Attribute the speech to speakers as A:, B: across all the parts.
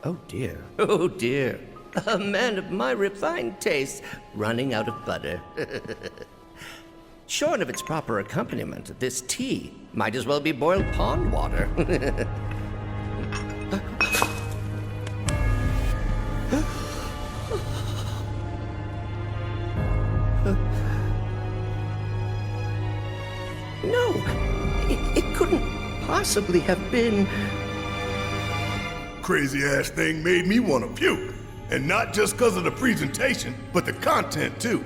A: Oh dear. Oh dear. A man of my refined taste running out of butter. Shorn of its proper accompaniment, this tea might as well be boiled pond water. No, it couldn't possibly have been...
B: Crazy-ass thing made me want to puke. And not just because of the presentation, but the content, too.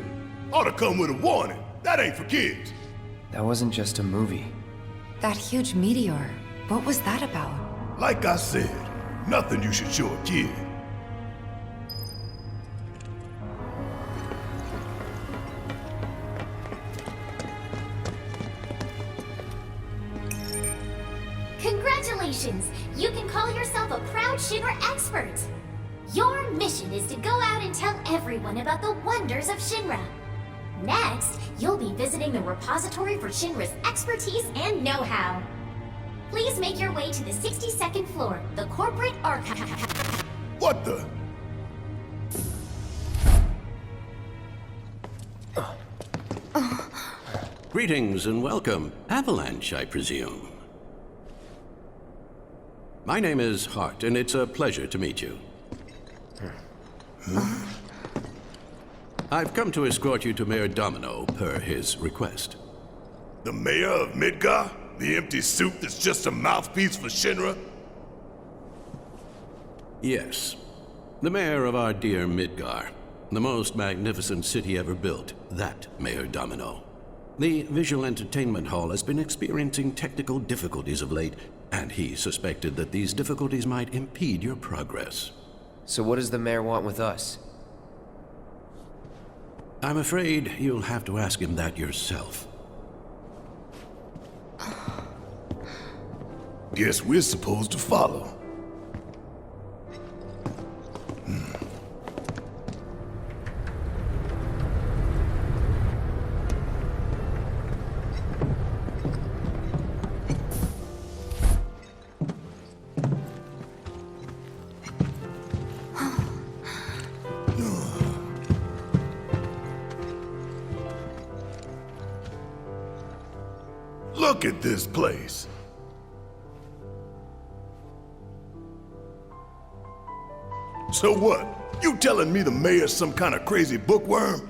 B: Ought to come with a warning. That ain't for kids.
C: That wasn't just a movie.
D: That huge meteor, what was that about?
B: Like I said, nothing you should show a kid.
E: Congratulations! You can call yourself a proud Shinra expert! Your mission is to go out and tell everyone about the wonders of Shinra. Next, you'll be visiting the repository for Shinra's expertise and know-how. Please make your way to the 62nd floor, the corporate archive.
B: What the?
F: Greetings and welcome. Avalanche, I presume. My name is Hart, and it's a pleasure to meet you. I've come to escort you to Mayor Domino, per his request.
B: The mayor of Midgar? The empty suit that's just a mouthpiece for Shinra?
F: Yes. The mayor of our dear Midgar. The most magnificent city ever built. That Mayor Domino. The visual entertainment hall has been experiencing technical difficulties of late, and he suspected that these difficulties might impede your progress.
C: So what does the mayor want with us?
F: I'm afraid you'll have to ask him that yourself.
B: Guess we're supposed to follow. Look at this place. So what? You telling me the mayor's some kind of crazy bookworm?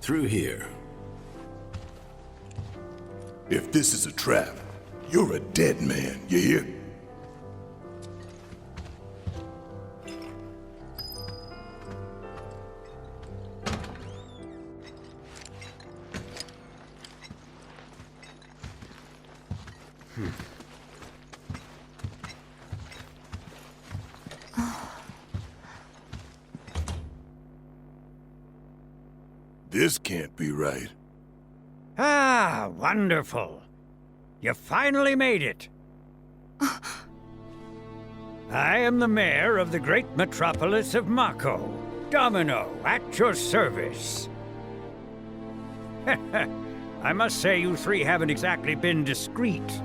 F: Through here.
B: If this is a trap, you're a dead man, you hear? This can't be right.
G: Ah, wonderful. You finally made it. I am the mayor of the great metropolis of Mako. Domino, at your service. I must say you three haven't exactly been discreet.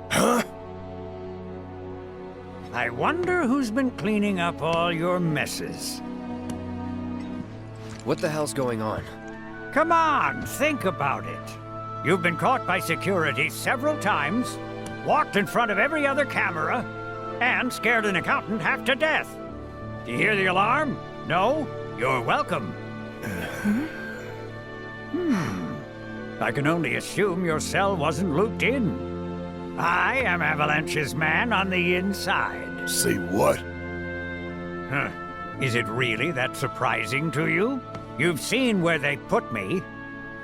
B: Huh?
G: I wonder who's been cleaning up all your messes.
C: What the hell's going on?
G: Come on, think about it. You've been caught by security several times, walked in front of every other camera, and scared an accountant half to death. Do you hear the alarm? No? You're welcome. I can only assume your cell wasn't looped in. I am Avalanche's man on the inside.
B: Say what?
G: Huh. Is it really that surprising to you? You've seen where they put me.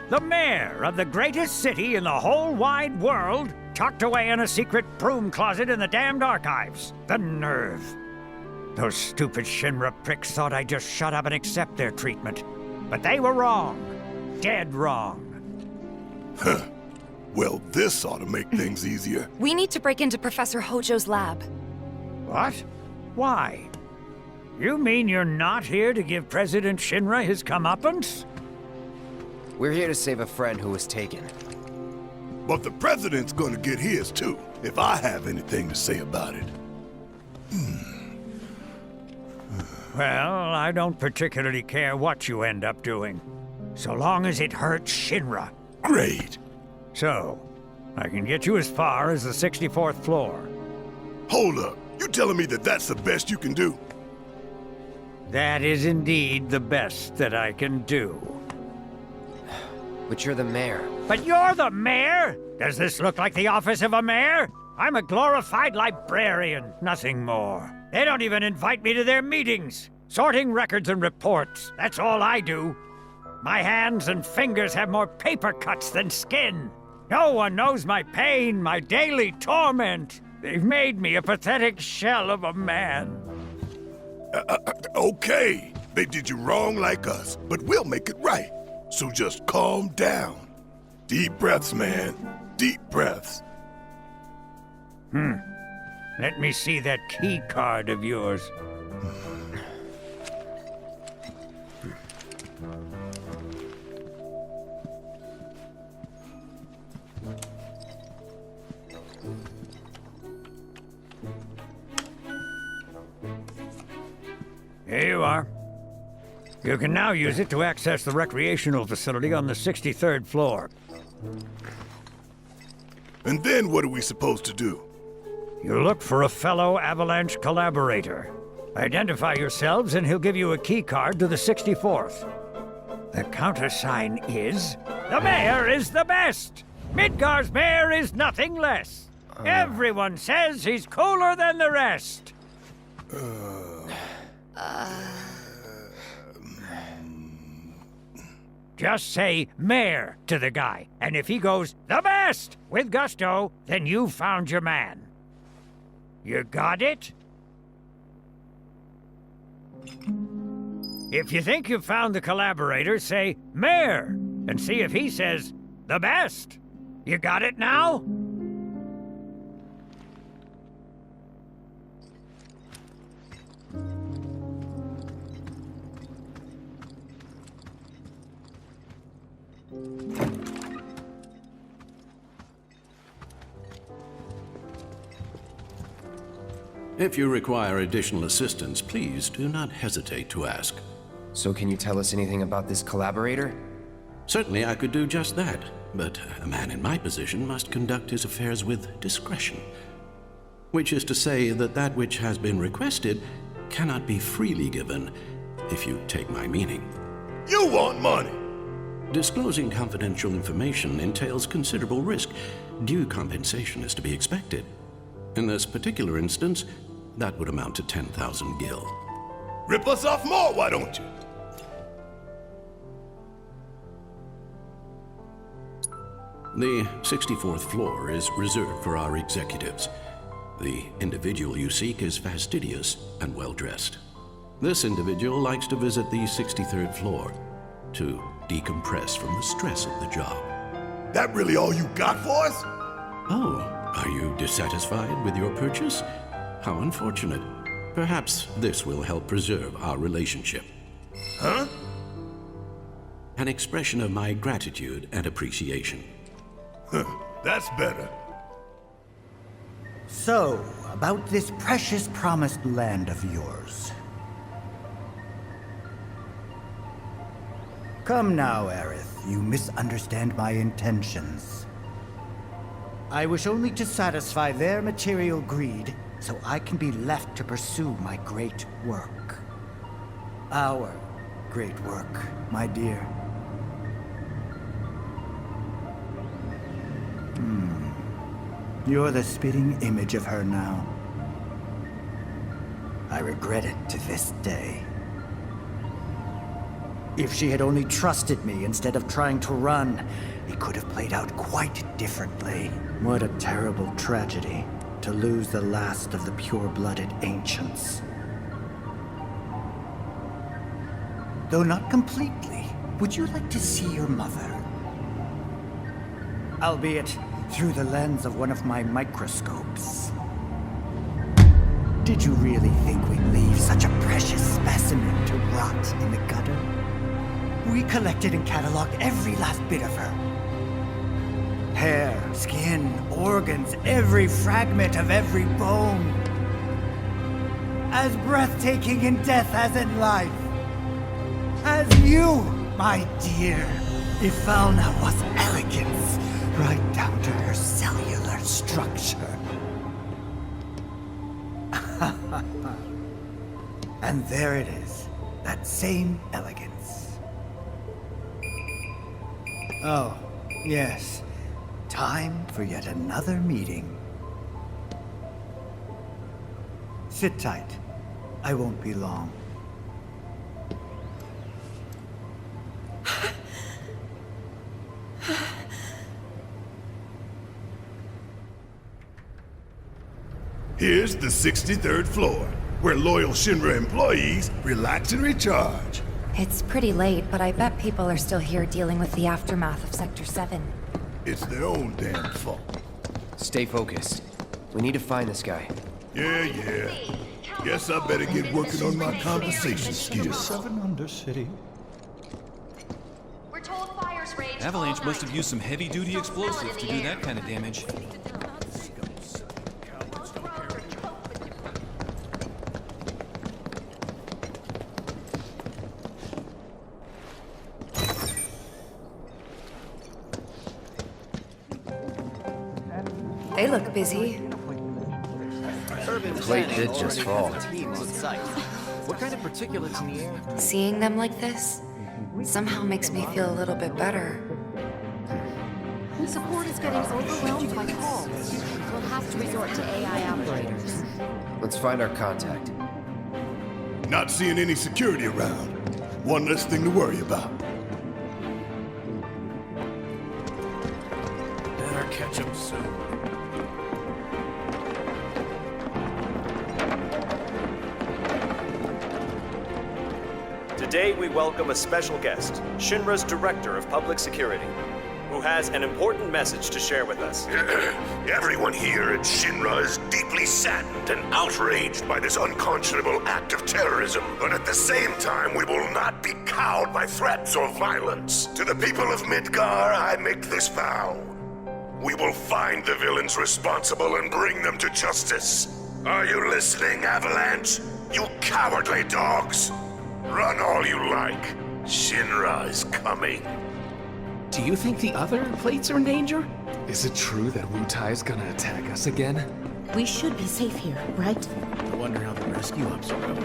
G: The mayor of the greatest city in the whole wide world, tucked away in a secret broom closet in the damned archives. The nerve. Those stupid Shinra pricks thought I'd just shut up and accept their treatment. But they were wrong. Dead wrong.
B: Huh. Well, this ought to make things easier.
D: We need to break into Professor Hojo's lab.
G: What? Why? You mean you're not here to give President Shinra his comeuppance?
C: We're here to save a friend who was taken.
B: But the president's gonna get his too, if I have anything to say about it.
G: Well, I don't particularly care what you end up doing, so long as it hurts Shinra.
B: Great.
G: So, I can get you as far as the 64th floor.
B: Hold up. You telling me that that's the best you can do?
G: That is indeed the best that I can do.
C: But you're the mayor.
G: But you're the mayor? Does this look like the office of a mayor? I'm a glorified librarian, nothing more. They don't even invite me to their meetings. Sorting records and reports, that's all I do. My hands and fingers have more paper cuts than skin. No one knows my pain, my daily torment. They've made me a pathetic shell of a man.
B: Okay. They did you wrong like us, but we'll make it right. So just calm down. Deep breaths, man. Deep breaths.
G: Let me see that key card of yours. Here you are. You can now use it to access the recreational facility on the 63rd floor.
B: And then what are we supposed to do?
G: You look for a fellow Avalanche collaborator. Identify yourselves and he'll give you a key card to the 64th. The countersign is... The mayor is the best! Midgar's mayor is nothing less. Everyone says he's cooler than the rest. Just say mayor to the guy, and if he goes, the best, with gusto, then you've found your man. You got it? If you think you've found the collaborator, say mayor, and see if he says, the best. You got it now?
F: If you require additional assistance, please do not hesitate to ask.
C: So can you tell us anything about this collaborator?
F: Certainly I could do just that, but a man in my position must conduct his affairs with discretion. Which is to say that that which has been requested cannot be freely given, if you take my meaning.
B: You want money!
F: Disclosing confidential information entails considerable risk. Due compensation is to be expected. In this particular instance, that would amount to 10,000 gil.
B: Rip us off more, why don't you?
F: The 64th floor is reserved for our executives. The individual you seek is fastidious and well-dressed. This individual likes to visit the 63rd floor to decompress from the stress of the job.
B: That really all you got for us?
F: Oh, are you dissatisfied with your purchase? How unfortunate. Perhaps this will help preserve our relationship.
B: Huh?
F: An expression of my gratitude and appreciation.
B: That's better.
H: So, about this precious promised land of yours. Come now, Aerith, you misunderstand my intentions. I wish only to satisfy their material greed so I can be left to pursue my great work. Our great work, my dear. You're the spitting image of her now. I regret it to this day. If she had only trusted me instead of trying to run, it could have played out quite differently. What a terrible tragedy to lose the last of the pure-blooded ancients. Though not completely, would you like to see your mother? Albeit through the lens of one of my microscopes. Did you really think we'd leave such a precious specimen to rot in the gutter? We collected and cataloged every last bit of her. Hair, skin, organs, every fragment of every bone. As breathtaking in death as in life. As you, my dear. If Fauna was elegance, right down to her cellular structure. And there it is, that same elegance. Oh, yes. Time for yet another meeting. Sit tight. I won't be long.
B: Here's the 63rd floor, where loyal Shinra employees relax and recharge.
D: It's pretty late, but I bet people are still here dealing with the aftermath of Sector 7.
B: It's their own damn fault.
C: Stay focused. We need to find this guy.
B: Yeah. Guess I better get working on my conversation skills.
I: 7 Undercity.
J: We're told fires raged
K: Avalanche
J: all
K: must
J: night.
K: have used some heavy-duty explosives to do that kind of damage.
D: They look busy.
C: The plate did just fall.
K: What kind of particulates in the air?
D: Seeing them like this somehow makes me feel a little bit better.
J: Support is getting overwhelmed by calls. We'll have to resort to AI operators.
C: Let's find our contact.
B: Not seeing any security around. One less thing to worry about.
K: Better catch him soon.
L: Today we welcome a special guest, Shinra's Director of Public Security, who has an important message to share with us.
B: Everyone here at Shinra is deeply saddened and outraged by this unconscionable act of terrorism. But at the same time, we will not be cowed by threats or violence. To the people of Midgar, I make this vow. We will find the villains responsible and bring them to justice. Are you listening, Avalanche? You cowardly dogs! Run all you like. Shinra is coming.
M: Do you think the other plates are in danger? Is it true that Wutai's gonna attack us again?
J: We should be safe here, right?
K: I wonder how the rescue ops are going.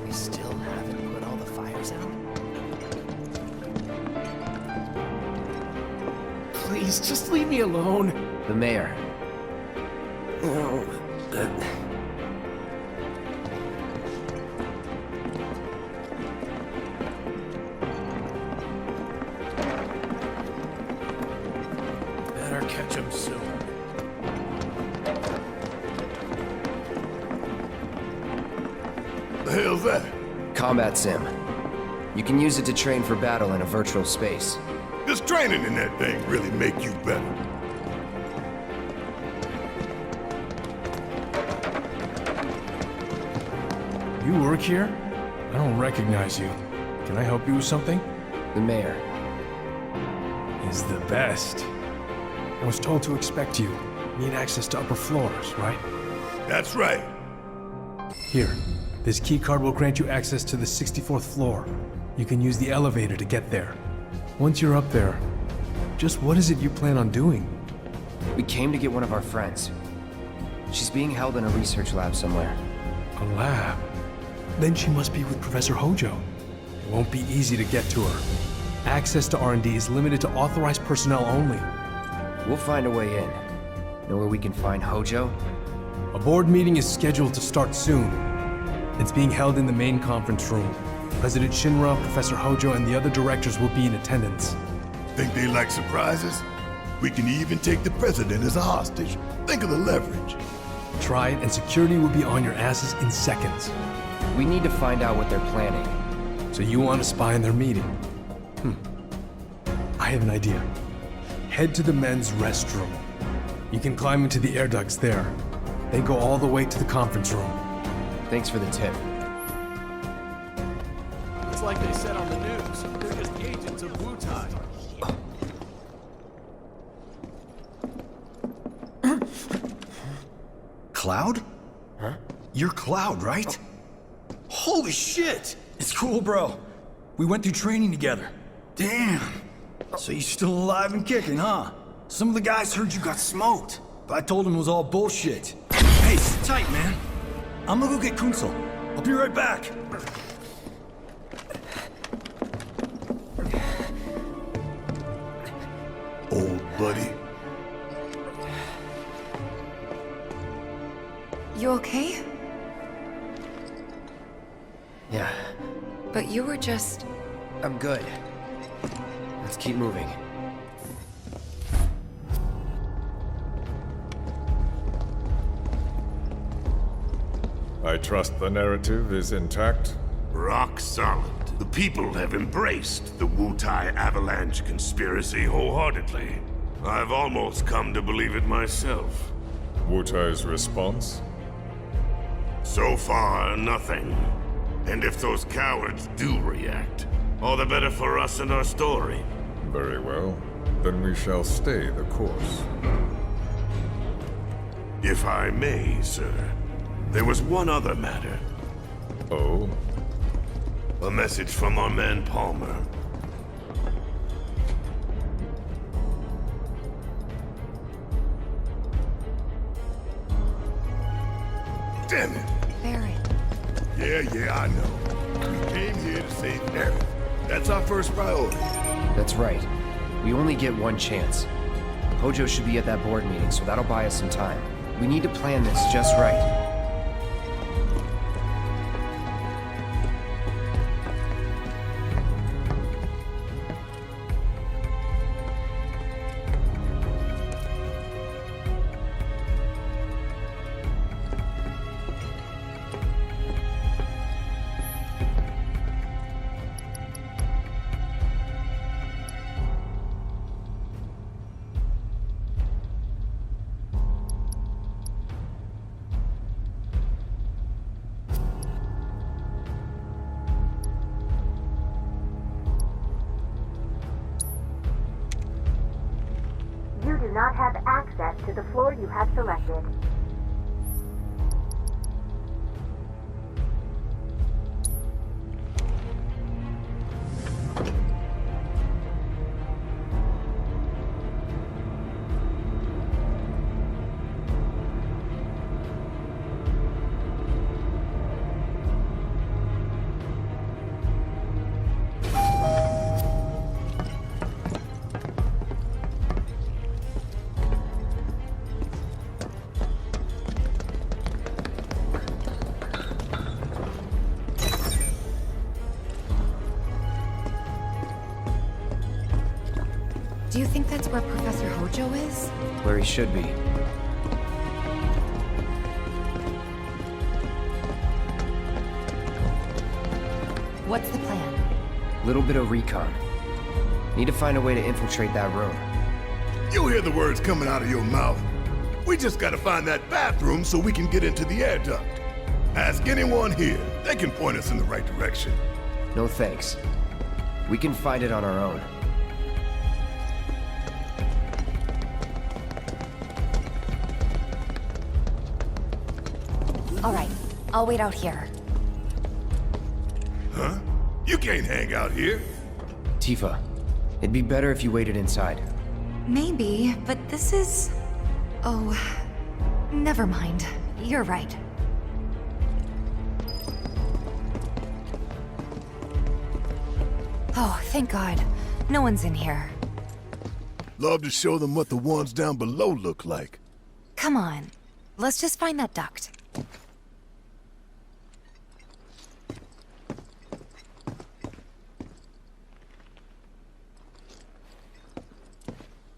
M: We still haven't put all the fires out? Please, just leave me alone.
C: The mayor.
M: Oh,
K: Better catch him soon.
B: The hell's that?
C: Combat sim. You can use it to train for battle in a virtual space.
B: Does training in that thing really make you better?
I: You work here? I don't recognize you. Can I help you with something?
C: The mayor.
I: Is the best. I was told to expect you. Need access to upper floors, right?
B: That's right.
I: Here. This keycard will grant you access to the 64th floor. You can use the elevator to get there. Once you're up there, Just what is it you plan on doing?
C: We came to get one of our friends. She's being held in a research lab somewhere.
I: A lab? Then she must be with Professor Hojo. It won't be easy to get to her. Access to R&D is limited to authorized personnel only.
C: We'll find a way in. Know where we can find Hojo?
I: A board meeting is scheduled to start soon. It's being held in the main conference room. President Shinra, Professor Hojo, and the other directors will be in attendance.
B: Think they like surprises? We can even take the president as a hostage. Think of the leverage.
I: Try it, and security will be on your asses in seconds.
C: We need to find out what they're planning.
I: So you want to spy in their meeting? I have an idea. Head to the men's restroom. You can climb into the air ducts there. They go all the way to the conference room.
C: Thanks for the tip.
K: It's like they said on the news. They're just agents of Wutai.
N: Cloud?
C: Huh?
N: You're Cloud, right? Holy shit! It's cool, bro. We went through training together. Damn. So you're still alive and kicking, huh? Some of the guys heard you got smoked, but I told them it was all bullshit. Hey, sit tight, man. I'm gonna go get Kunsel. I'll be right back.
B: Old buddy.
D: You okay?
C: Yeah,
D: But you were just...
C: I'm good. Let's keep moving.
O: I trust the narrative is intact?
B: Rock solid. The people have embraced the Wutai Avalanche conspiracy wholeheartedly. I've almost come to believe it myself.
O: Wutai's response?
B: So far, nothing. And if those cowards do react, all the better for us and our story.
O: Very well. Then we shall stay the course.
B: If I may, sir. There was one other matter.
O: Oh?
B: A message from our man Palmer. Damn it!
D: Barret.
B: Yeah, I know. We came here to save Barret. That's our first priority.
C: That's right. We only get one chance. Hojo should be at that board meeting, so that'll buy us some time. We need to plan this just right.
P: You do not have access to the floor you have selected.
D: Do you think that's where Professor Hojo is?
C: Where he should be.
D: What's the plan?
C: Little bit of recon. Need to find a way to infiltrate that room.
B: You hear the words coming out of your mouth. We just gotta find that bathroom so we can get into the air duct. Ask anyone here. They can point us in the right direction.
C: No thanks. We can find it on our own.
D: All right, I'll wait out here.
B: Huh? You can't hang out here.
C: Tifa, it'd be better if you waited inside.
D: Maybe, but this is... Oh, never mind. You're right. Oh, thank God. No one's in here.
B: Love to show them what the ones down below look like.
D: Come on. Let's just find that duct.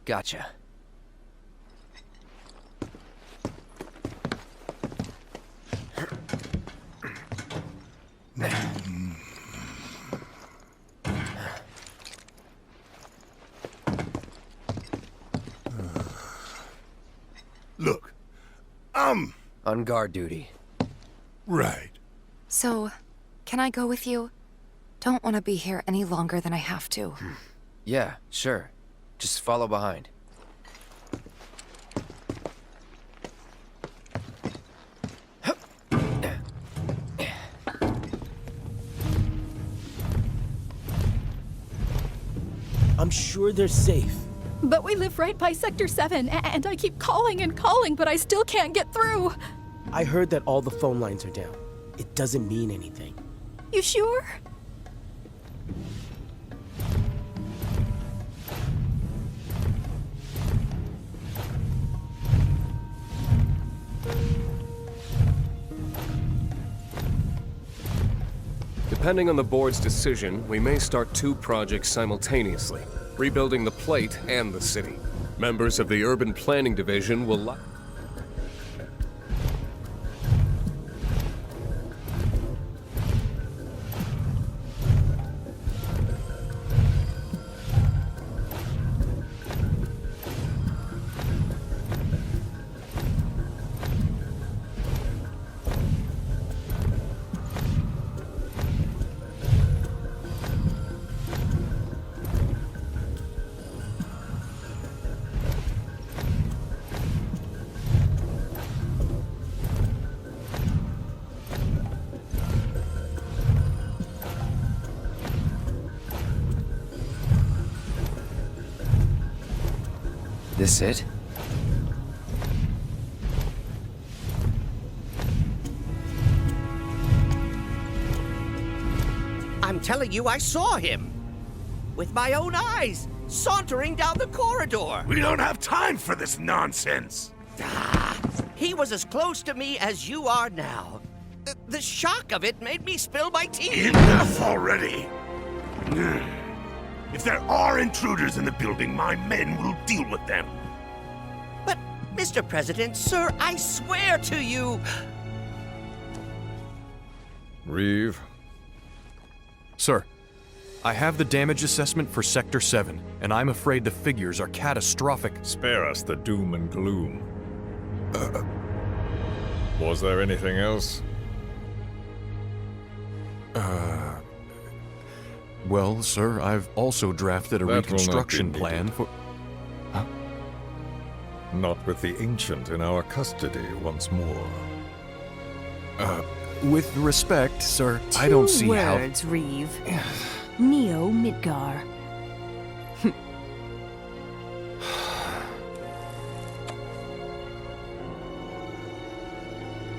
C: Gotcha.
B: Look, I'm...
C: on guard duty.
B: Right.
D: So, can I go with you? Don't want to be here any longer than I have to.
C: Yeah, sure. Just follow behind.
K: I'm sure they're safe.
Q: But we live right by Sector 7, and I keep calling and calling, but I still can't get through.
K: I heard that all the phone lines are down. It doesn't mean anything.
Q: You sure?
R: Depending on the board's decision, we may start 2 projects simultaneously, rebuilding the plate and the city. Members of the Urban Planning Division will
C: This it?
A: I'm telling you, I saw him. With my own eyes, sauntering down the corridor.
B: We don't have time for this nonsense.
A: He was as close to me as you are now. The shock of it made me spill my tea.
B: Enough already. If there are intruders in the building, my men will deal with them.
A: But, Mr. President, sir, I swear to you...
O: Reeve?
S: Sir, I have the damage assessment for Sector 7, and I'm afraid the figures are catastrophic.
O: Spare us the doom and gloom. Was there anything else?
S: Well, sir, I've also drafted a reconstruction plan for... Huh?
O: Not with the Ancient in our custody once more.
S: With respect, sir, I don't see how...
T: 2 words, Reeve. Neo Midgar.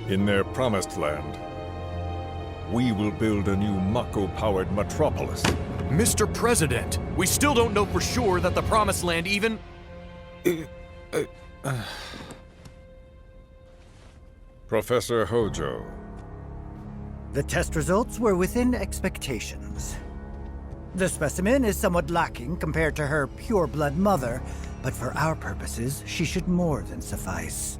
O: In their promised land, we will build a new Mako-powered metropolis.
S: Mr. President, we still don't know for sure that the Promised Land even...
O: Professor Hojo.
H: The test results were within expectations. The specimen is somewhat lacking compared to her pure-blood mother, but for our purposes, she should more than suffice.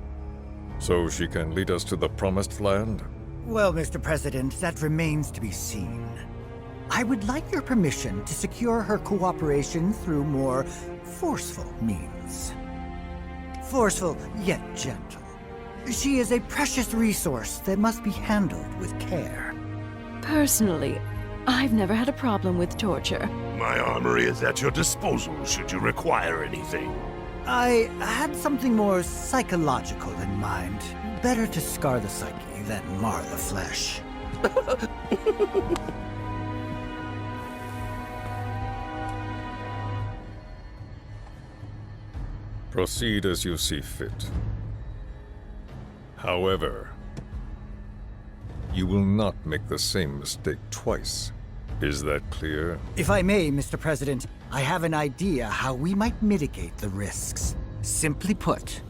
O: So she can lead us to the Promised Land?
H: Well, Mr. President, that remains to be seen. I would like your permission to secure her cooperation through more forceful means. Forceful, yet gentle. She is a precious resource that must be handled with care.
T: Personally, I've never had a problem with torture.
B: My armory is at your disposal should you require anything.
H: I had something more psychological in mind. Better to scar the psyche than mar the flesh.
O: Proceed as you see fit. However, you will not make the same mistake twice. Is that clear?
H: If I may, Mr. President, I have an idea how we might mitigate the risks. Simply put,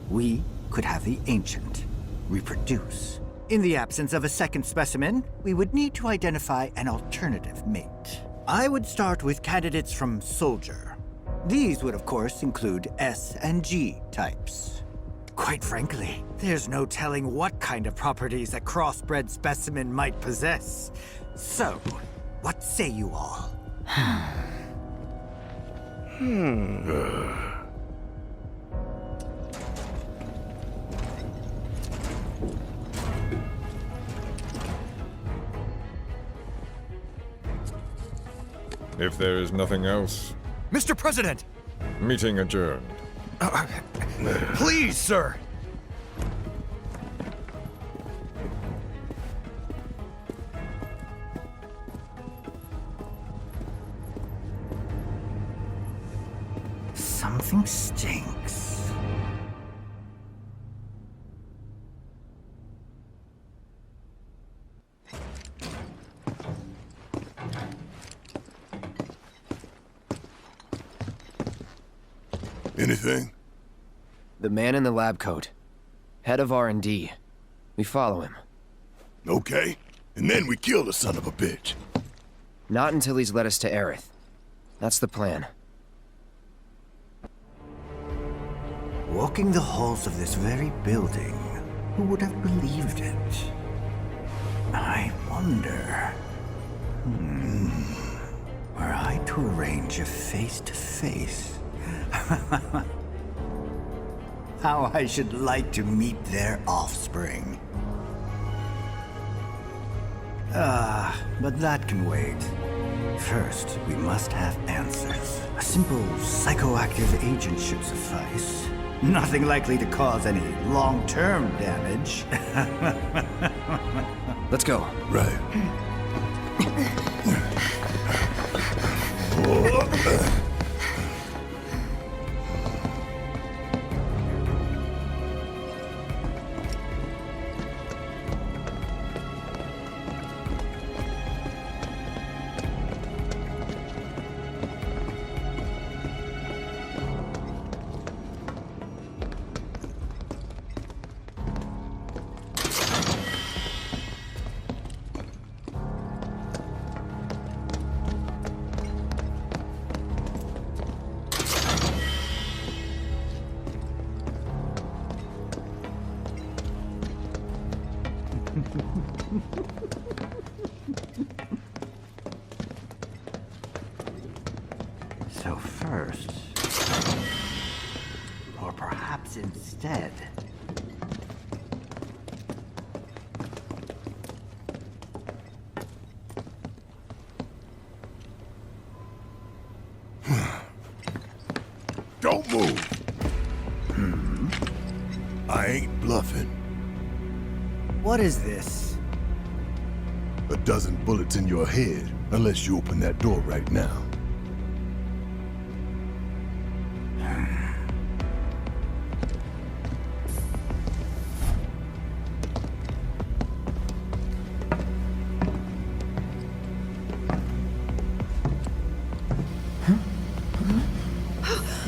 H: we could have the Ancient reproduce. In the absence of a second specimen, we would need to identify an alternative mate. I would start with candidates from Soldier. These would, of course, include S and G types. Quite frankly, there's no telling what kind of properties a crossbred specimen might possess. So, what say you all?
O: If there is nothing else,
S: Mr. President!
O: meeting adjourned.
S: Please, sir!
H: Something stinks.
B: Anything?
C: The man in the lab coat. Head of R&D. We follow him.
B: Okay. And then we kill the son of a bitch.
C: Not until he's led us to Aerith. That's the plan.
H: Walking the halls of this very building, who would have believed it? I wonder... Were I to arrange a face-to-face... how I should like to meet their offspring. But that can wait. First, we must have answers. A simple psychoactive agent should suffice. Nothing likely to cause any long-term damage.
C: Let's go.
B: Right.
H: So first, or perhaps instead,
B: Don't move. I ain't bluffing.
H: what is this?
B: A dozen bullets in your head, unless you open that door right now.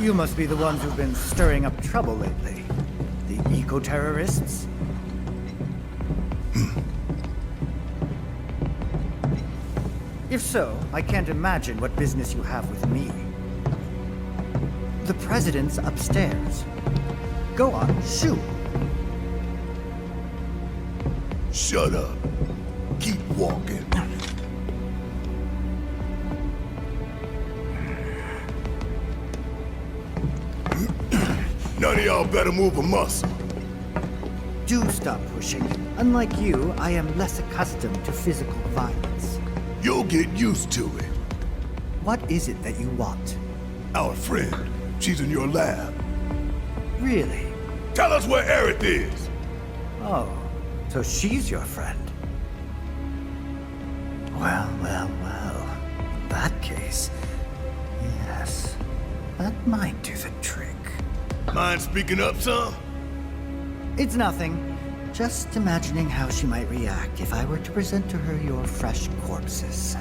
H: You must be the ones who've been stirring up trouble lately. The eco-terrorists? If so, I can't imagine what business you have with me. The president's upstairs. Go on, shoot.
B: Shut up. Keep walking. None of y'all better move a muscle.
H: Do stop pushing. Unlike you, I am less accustomed to physical violence.
B: You'll get used to it.
H: What is it that you want?
B: Our friend. She's in your lab.
H: Really?
B: Tell us where Aerith is.
H: Oh, so she's your friend. Well. In that case, yes, that might do the trick.
N: Mind speaking up some?
H: It's nothing. Just imagining how she might react if I were to present to her your fresh corpses.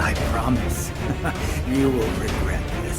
H: I promise, you will regret this.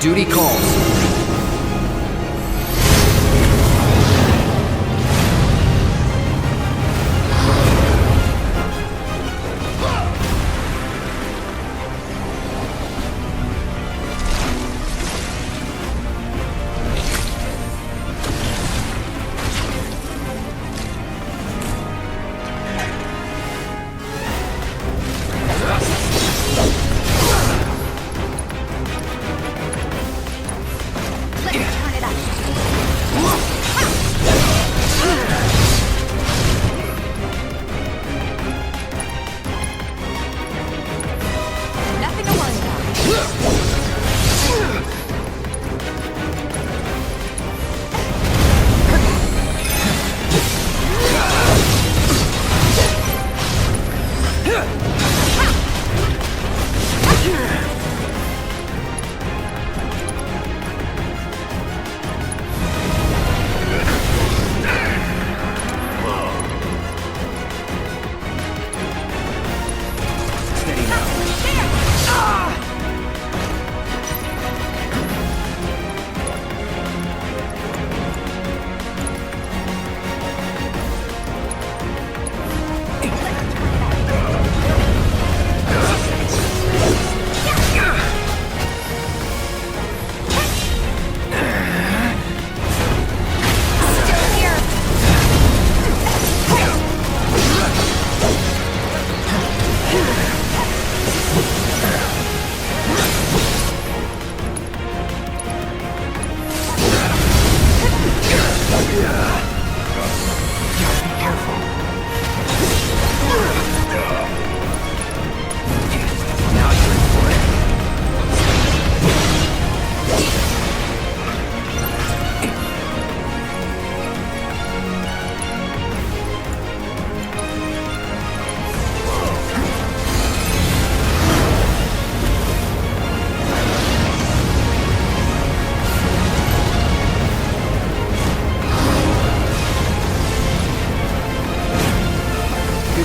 C: Duty calls.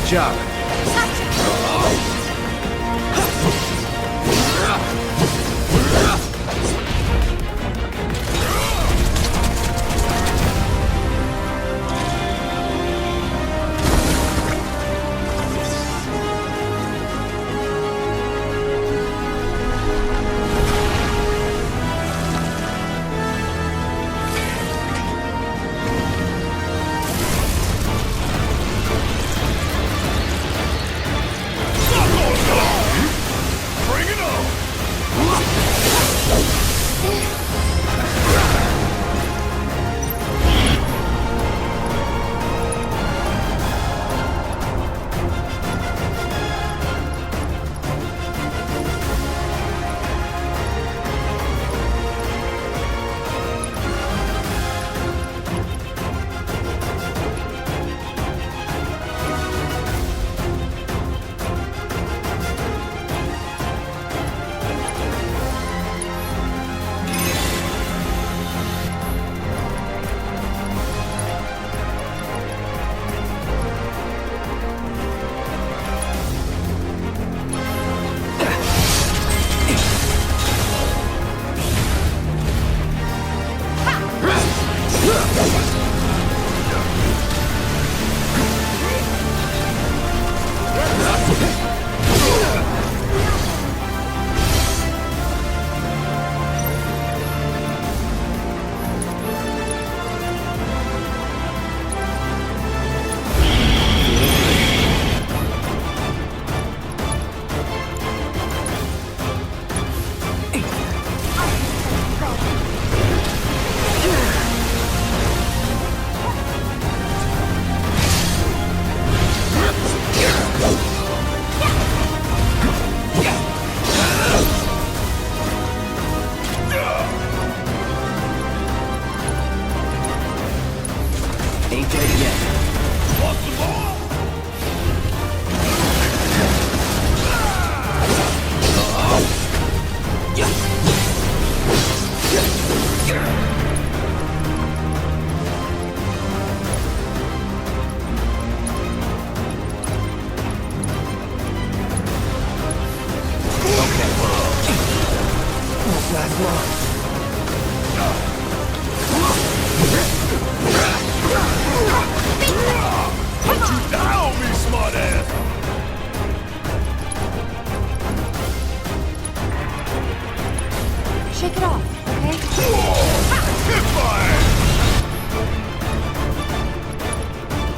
C: Good job.
J: Shake it off, okay?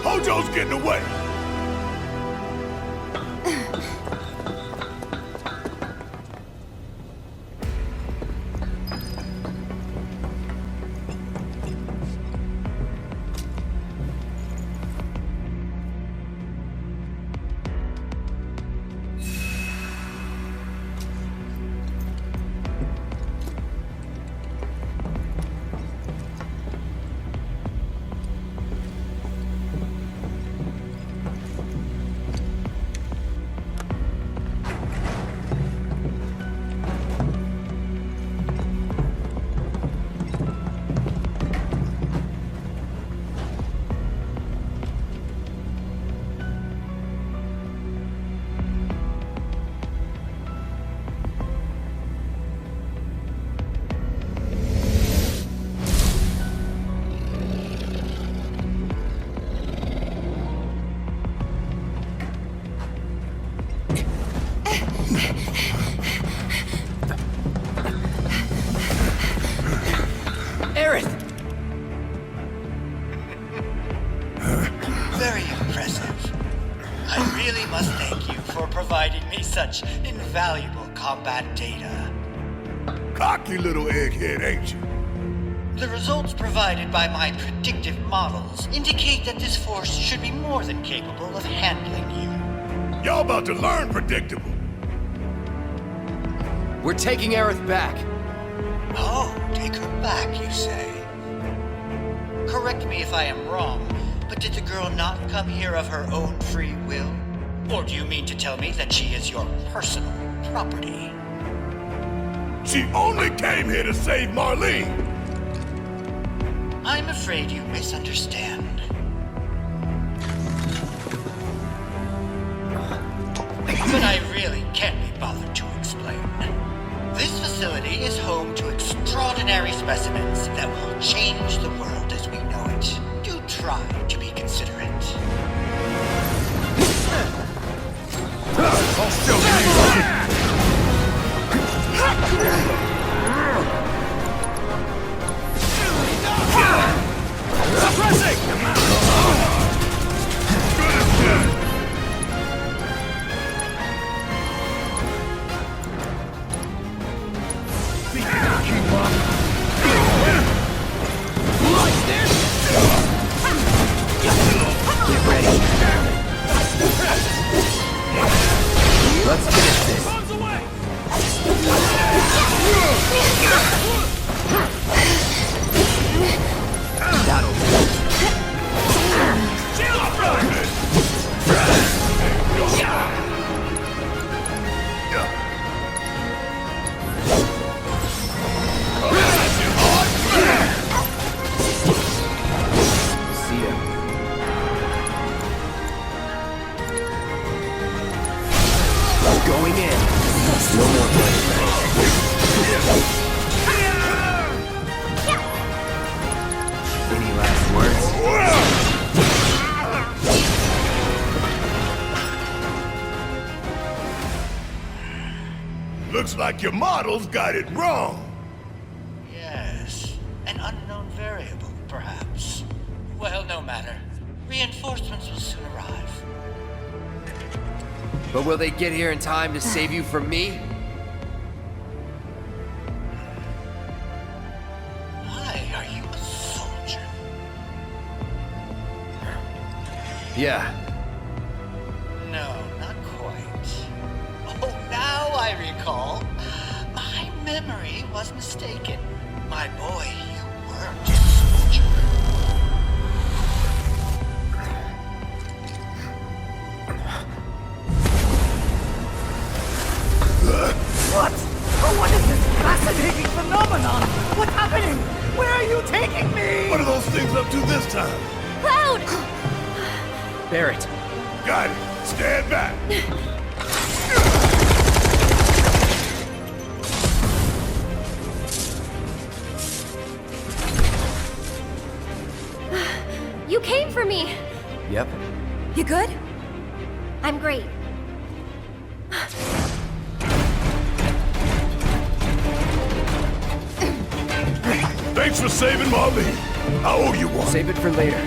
B: Hojo's getting away!
H: Very impressive. I really must thank you for providing me such invaluable combat data.
B: Cocky little egghead, ain't you?
H: The results provided by my predictive models indicate that this force should be more than capable of handling you.
B: Y'all about to learn predictable.
C: We're taking Aerith back.
H: Oh, take her back, you say? Correct me if I am wrong, but did the girl not come here of her own free will? Or do you mean to tell me that she is your personal property?
B: She only came here to save Marlene!
H: I'm afraid you misunderstand. But I really can't be bothered to explain. This facility is home to extraordinary specimens that will change the world as we know it. Do try to be considerate.
B: I'll show you!
N: Suppressing! Keep up. Like this?
C: Get ready. Let's finish this. That'll do. See ya. Going in. No more playing. Any last words?
B: Looks like your models got it wrong.
H: Yes, an unknown variable, perhaps. Well, no matter. Reinforcements will soon arrive.
C: But will they get here in time to save you from me?
H: Why are you a soldier?
C: Yeah.
H: No, not quite. Oh, now I recall. My memory was mistaken. My boy, you weren't a soldier. What? Oh, what is this fascinating phenomenon? What's happening? Where are you taking me?
B: What are those things up to this time?
Q: Cloud!
C: Barrett.
B: Got it. Stand back.
J: You came for me.
C: Yep.
J: You good? I'm great.
B: Thanks for saving Marlene. I owe you one.
C: Save it for later.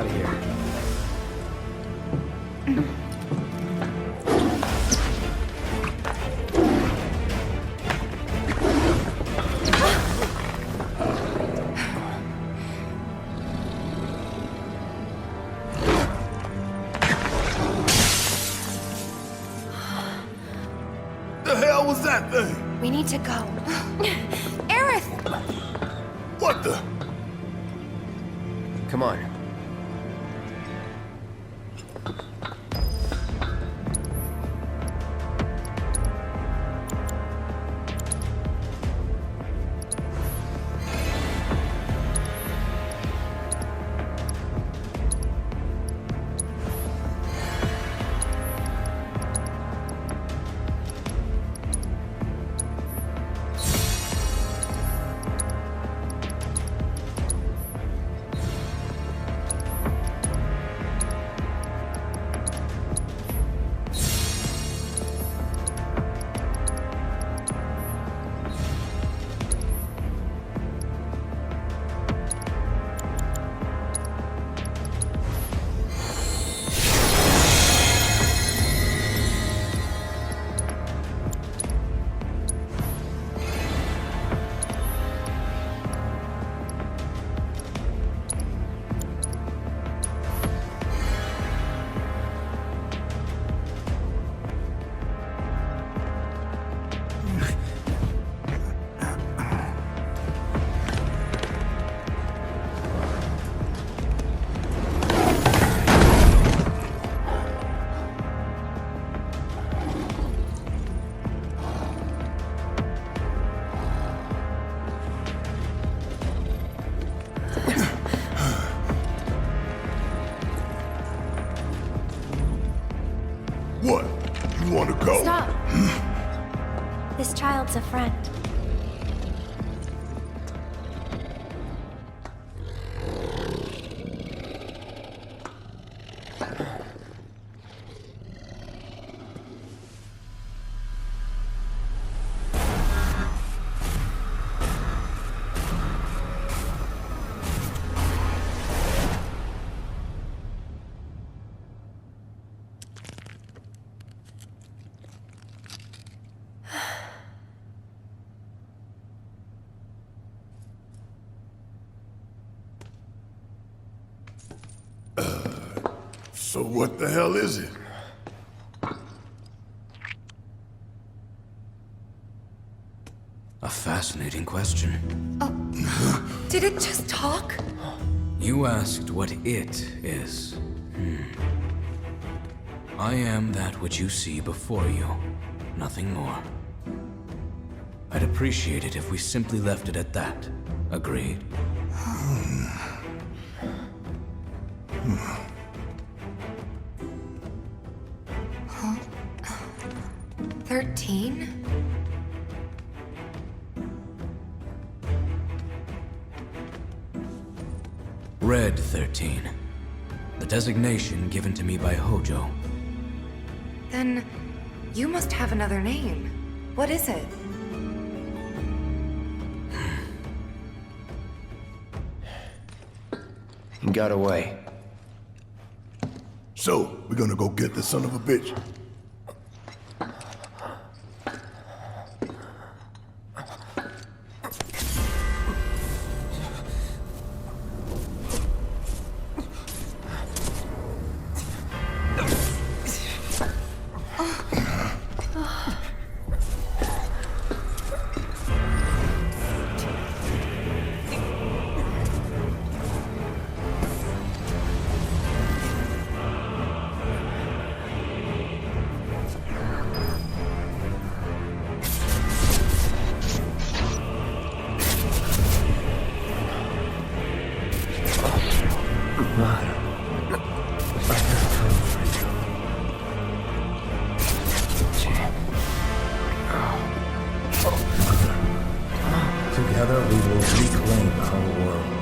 C: out of here.
B: The hell was that thing?
D: We need to go. Aerith!
B: What the?
C: Come on.
B: What? You want to go?
E: Stop. This child's a friend.
B: So what the hell is it?
U: A fascinating question.
D: Did it just talk?
U: You asked what it is. I am that which you see before you, nothing more. I'd appreciate it if we simply left it at that. Agreed?
D: 13?
U: Red 13. The designation given to me by Hojo.
D: Then you must have another name. What is it?
C: He got away.
B: So, we're gonna go get the son of a bitch.
V: Together we will reclaim our world.